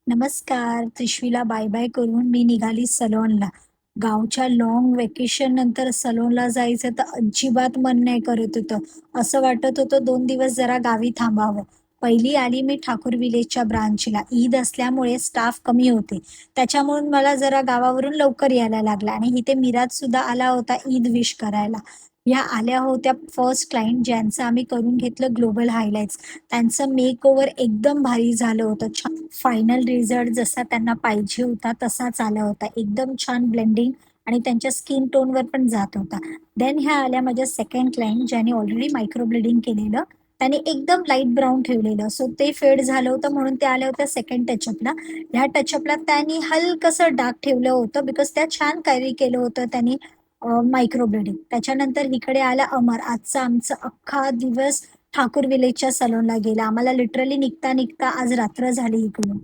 नमस्कार. त्रिशूला बाय-बाय करून मी निघाली सलोनला. गावच्या लाँग व्हॅकेशन नंतर सलोनला जायचं तर अजिबात मन नाही करत होतं. असं वाटत होतं 2 दिवस जरा गावी थांबावं. पहिली आली मी ठाकूर विलेजच्या ब्रांचला. ईद असल्यामुळे स्टाफ कमी होते. त्याच्यामुळून मला जरा गावावरून लवकर यायला लागलं आणि इथे मिराजसुद्धा आला होता ईद विश करायला. ह्या आल्या होत्या फर्स्ट क्लायंट ज्यांचं आम्ही करून घेतलं ग्लोबल हायलाइट्स. त्यांचं मेकओव्हर एकदम भारी झालं होतं. छान फायनल रिझल्ट जसा त्यांना पाहिजे होता तसाच आला होता. एकदम छान ब्लेंडिंग आणि त्यांच्या स्किन टोनवर पण जात होता. देन ह्या आल्या माझ्या सेकंड क्लायंट ज्याने ऑलरेडी मायक्रो ब्लेडिंग केलेलं. त्याने एकदम लाईट ब्राऊन ठेवलेलं. सो ते फेड झालं होतं म्हणून त्या आल्या होत्या सेकंड टचअपला. ह्या टचअपला त्यांनी हलकसं डार्क ठेवलं होतं बिकॉज त्या छान कॅरी केलं होतं त्यांनी मायक्रो ब्लेडिंग. त्याच्यानंतर इकडे आला अमर. आजचा आमचा अख्खा दिवस ठाकूर विलेजच्या सलूनला गेला. आम्हाला लिटरली निघता निघता आज रात्र झाली इकडून.